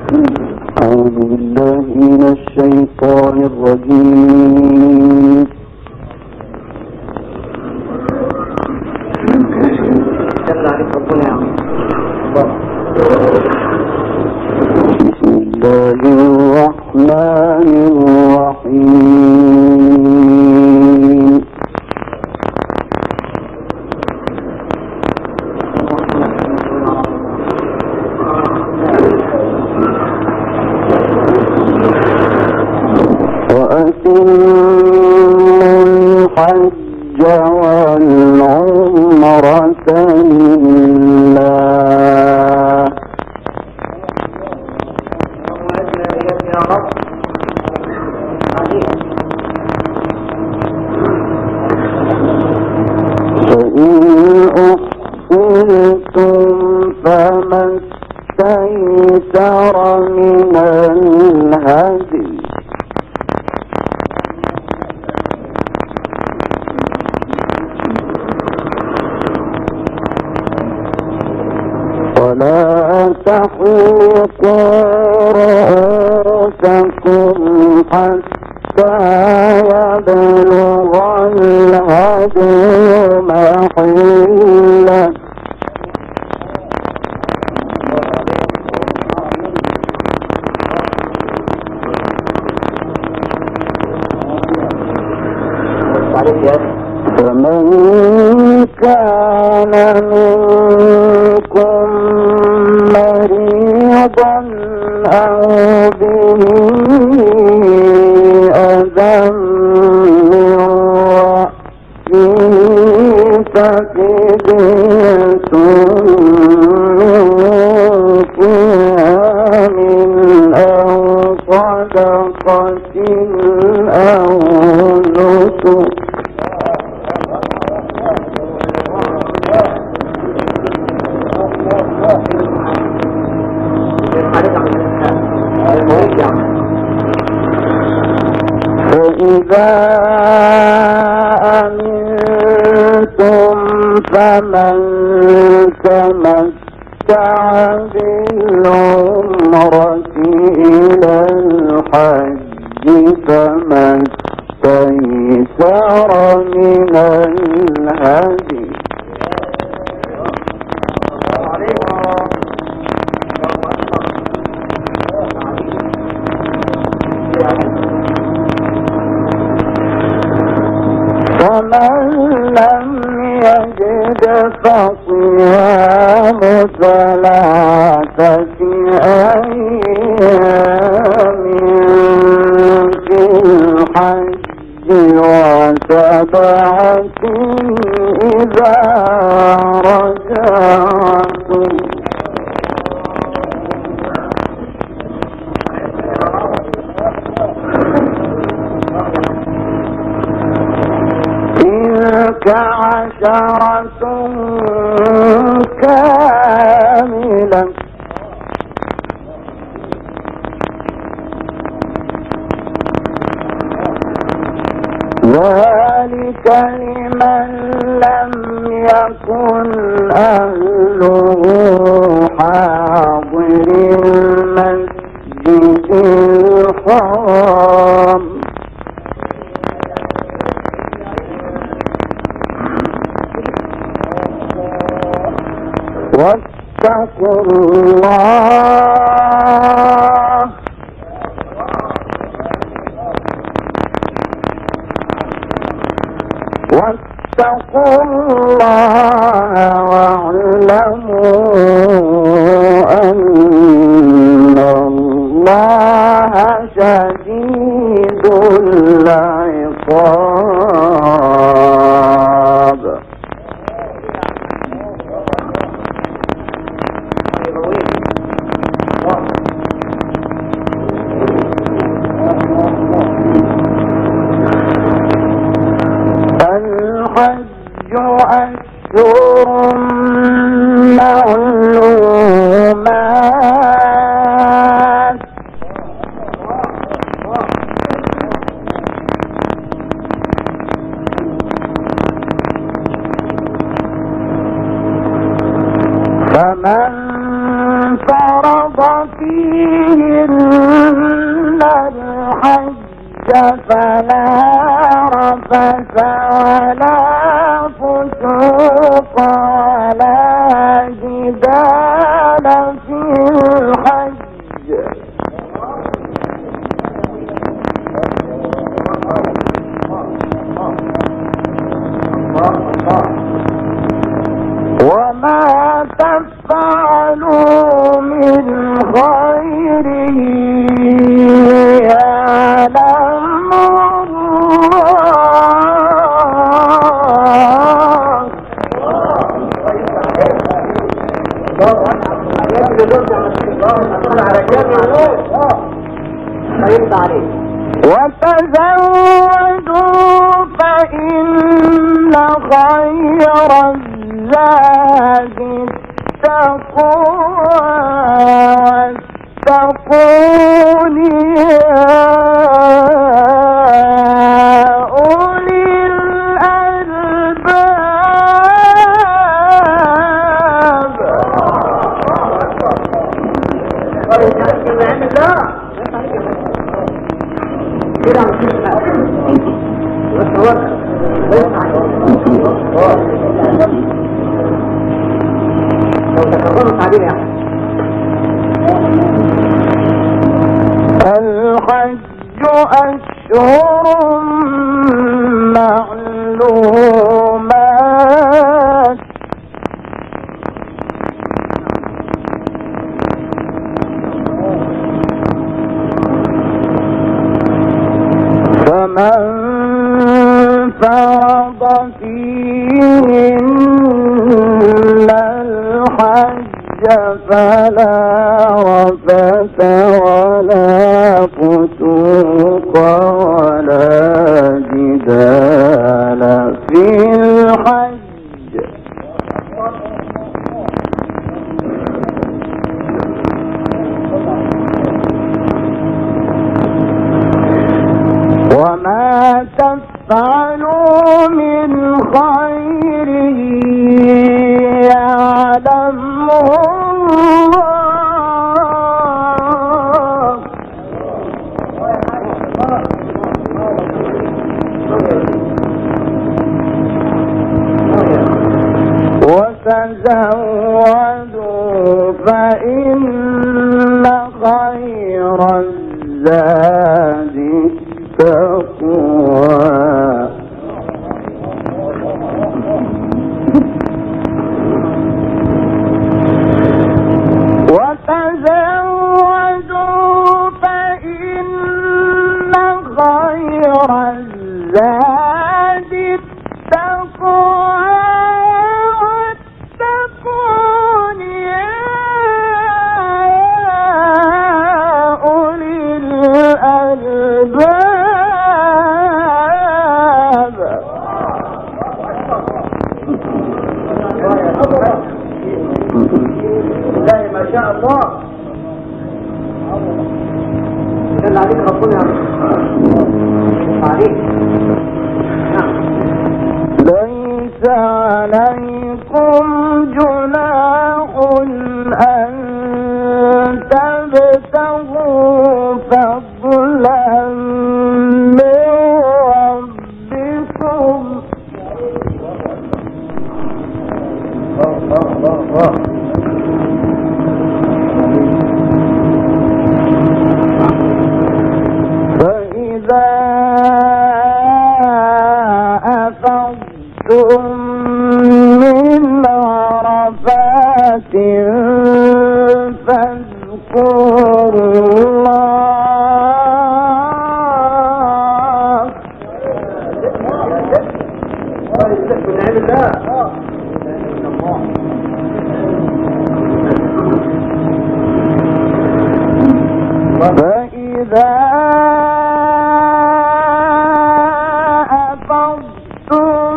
أعوذ بالله من الشيطان الرجيم. بسم الله الرحمن الرحيم. وأتموا الحج والعمرة لله فإن أحصرتم فما استيسر من الهدي ولا تحلقوا رؤوسكم حتى يبلغ الهدي محله فمن كان منكم مريضا أو به أذى من رأسه ففدية من صيام أو صدقة أو نسك فإذا أمنتم فمن تمتع بالعمرة إلى الحج فما استيسر من الهدي ومن لم يجد فصيام 3 أيام في الحج و7 إذا رجعتم تلك 10 كاملة ذلك لمن لم يكن أهله حاضر المسجد الحرام واتقوا الله واعلموا أن الله شديد العقاب. الحج فيهن الحج فلا رفث ولا فسوق ولا جدال في الحج وما تفعلوا من خير يعلم وتزودوا فإن خير الزاد التقوى واتقون يا أولي الألباب. الحج أشهر معلومات فمن فرض فيهن الحج فلا رفث ولا فسوق ولا جدال في الحج وما تفعلوا من خير يعلمه وتزودوا فإن خير الزاد التقوى وتزودوا فإن خير الزاد التقوى واتقون يا أولي الألباب. ما شاء الله دل عليك ربنا عليك. ليس عليكم جناح أن تبتغوا فضلا من ربكم فإذا أفضتم من عرفات فاذكروا الله فإذا أفضتم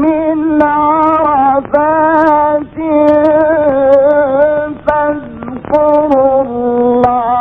من عرفات فاذكروا الله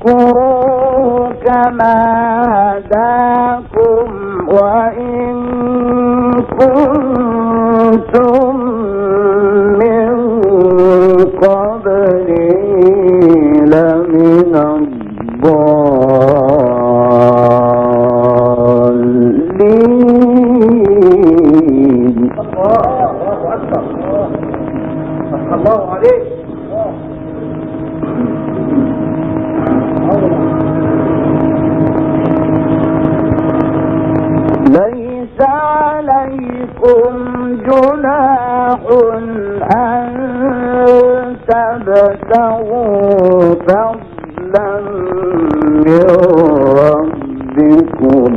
واذكروا كما هداكم وإن كنتم من قبله لمن الضالين. الله عليك. ليس عليكم جناح أن تبتغوا فضلا من ربكم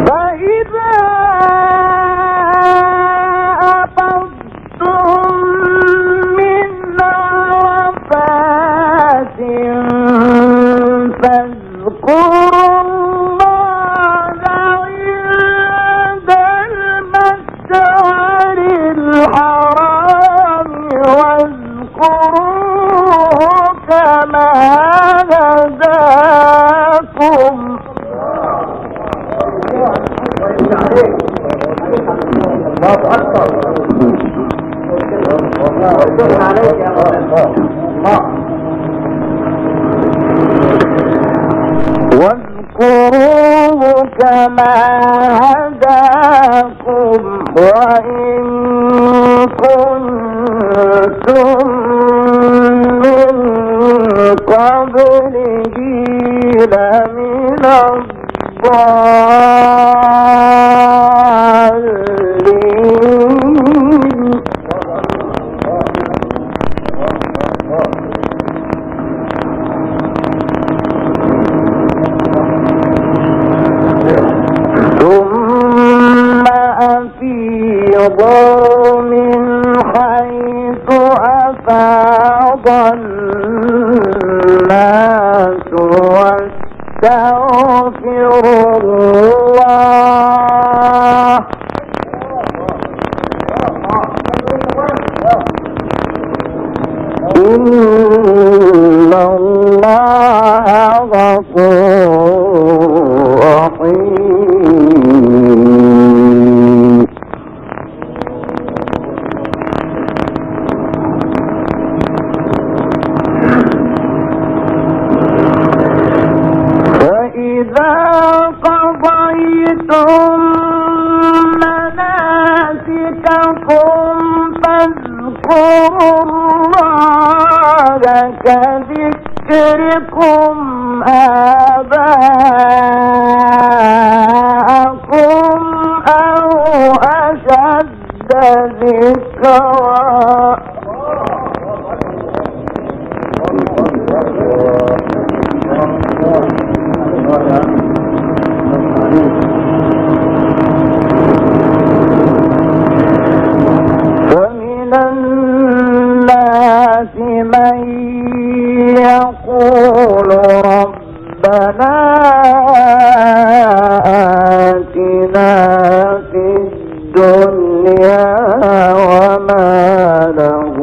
فإذا أفضتم من عرفات فاذكروا الله عند المشعر الحرام واذكروه كما هداكم الله أكبر. عليك يا الله. واذكروه كما هداكم وإن كنتم من قبله لمن الضالين. ثم أفيضوا من حيث أفاض الناس واستغفروا الله إن الله غفور رحيم. فإذا قضيتم مناسككم فاذكروا الله كذكركم آباءكم أو أشد ذكرا ومن الناس من يقول ربنا آتنا في الدنيا وما له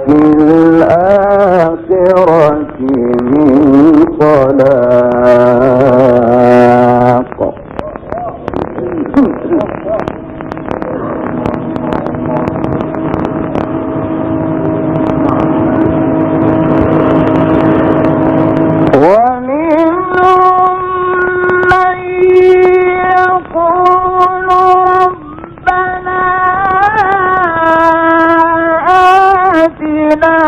في الآخرة من خلاق. ومنهم من يقول ربنا آتنا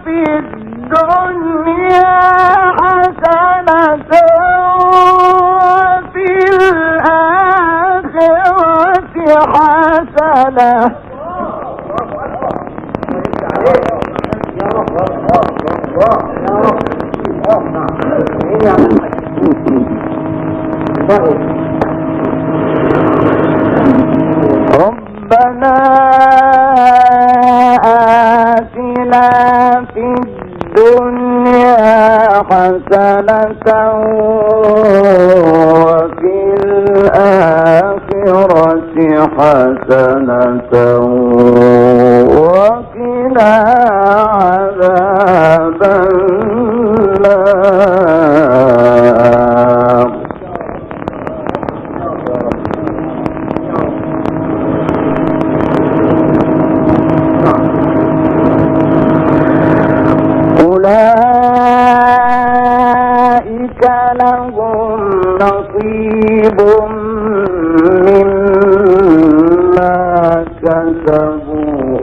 في الدنيا حسنة وفي الآخرة حسنة ربنا آتنا في الدنيا حسنة وفي الآخرة حسنة وقنا عذاب النار. أولئك لهم نصيب مما كسبوا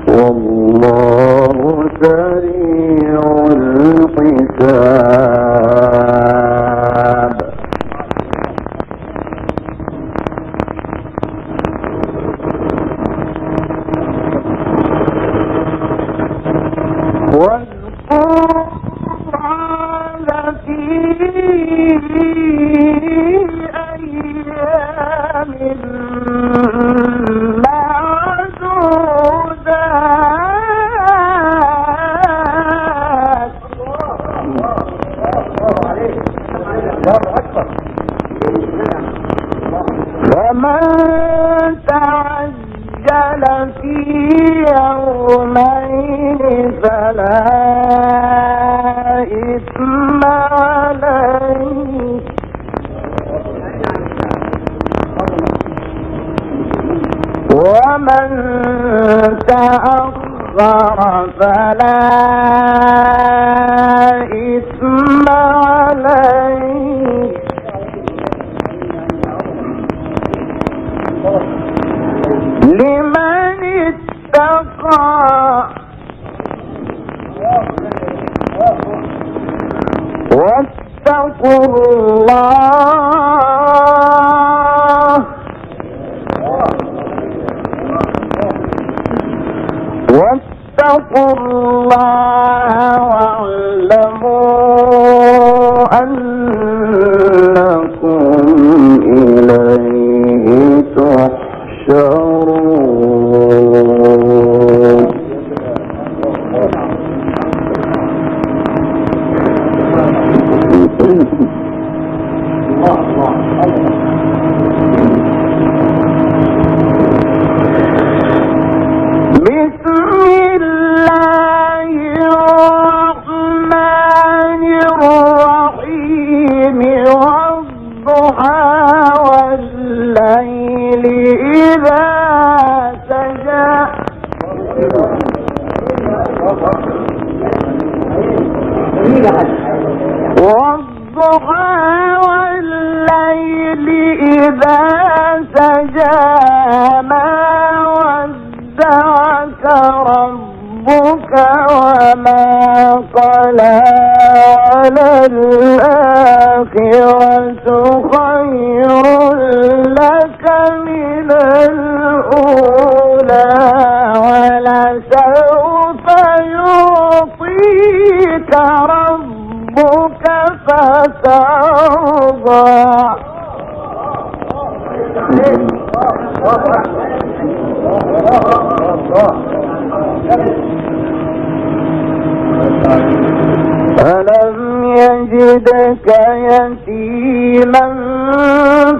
والله سريع الحساب. واذكر في أيام معدودات. فمن تعجل في يومين فلا إثم عليه ومن تأخر فلا إثم عليه لمن اتقى واتقوا الله واعلموا أنكم إليه تحشرون. بسم الله الرحمن الرحيم والضحى والليل إذا سجى والضحى والليل إذا سجى ما ودعك ربك وما قلى وللآخرة خير لك من الأولى ولسوف يعطيك ربك فترضى. ألم يجدك يتيما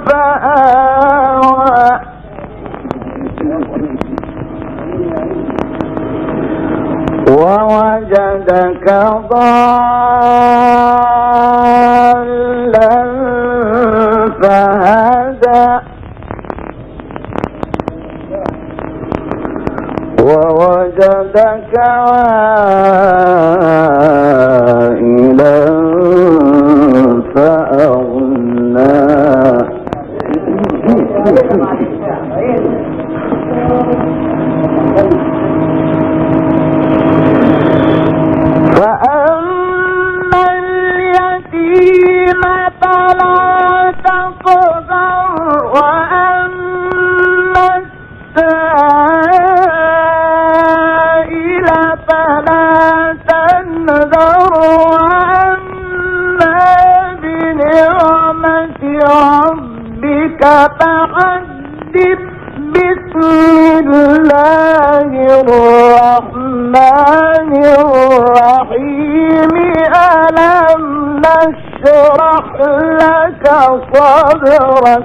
فآوى ووجدك ضالا فهدى ووجدك عائلا فأغنى فأما اليتيم فلا تقهر وأما السائل فلا تنذر وأما بنعمة ربك فحدث. بسم الله الرحمن الرحيم. ألم نشرح نشرح لك صدرك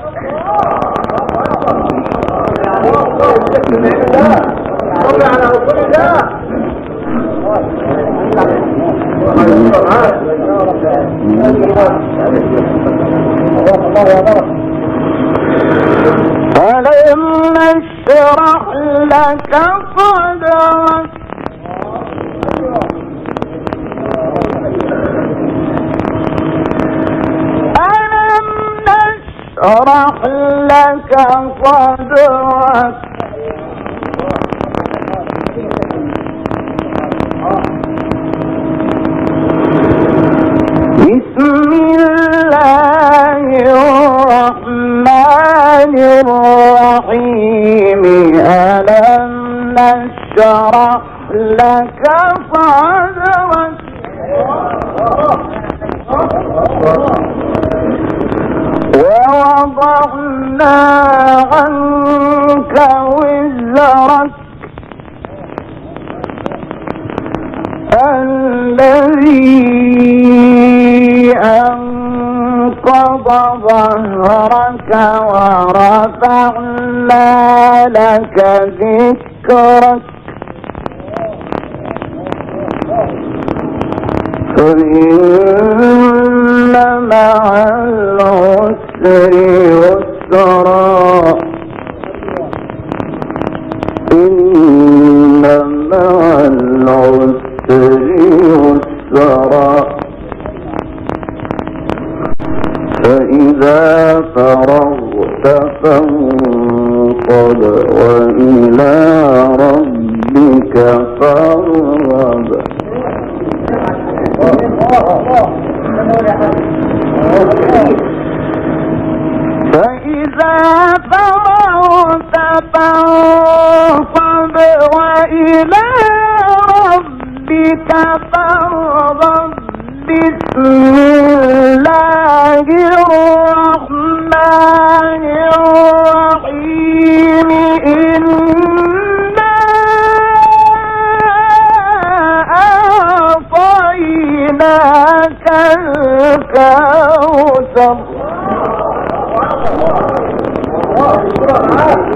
ألم نشرح لك صدرك ألم نشرح لك صدرك بسم الله الرحمن الرحيم ألم نشرح لك صدرك ووضعنا عنك وزرك الذي أنقض ظهرك ورفعنا لك ذكرك فإن مع العسر يسرا إن مع العسر يسرا فإذا فرغت فانصب وإلى ربك فارغب فإذا فرغت فانصب وإلى ربك فارغب بسم الله الرحمن الرحيم إنا أعطيناك الكوثر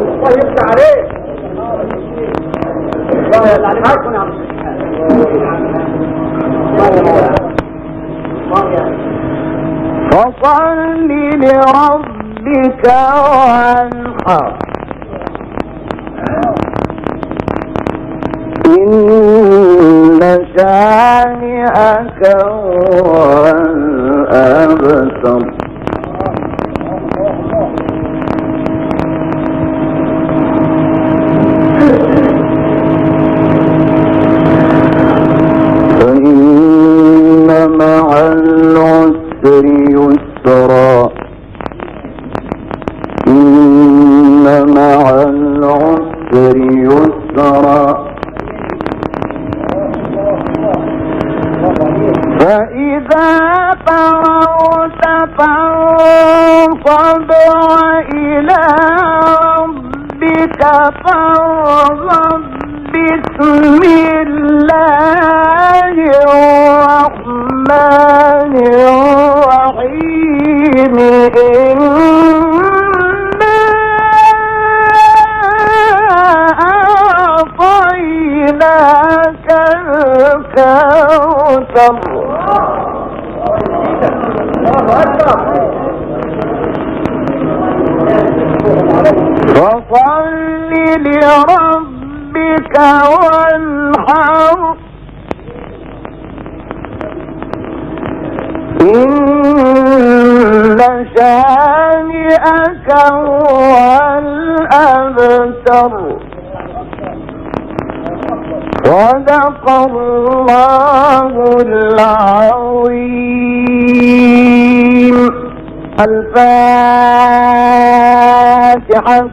الله يفتح عليك الله يفتح فصل لربك وانحر إن شانئك هو الأبتر فإن مع العسر يسرا إن مع العسر يسرا فإذا فرغت فانصب وإلى ربك فارغب بسم الله الرحمن الرحيم إنا أعطيناك الكوثر فصل لربك وانحر إن شانئك هو الأبتر صدق الله العظيم. الفاتحة.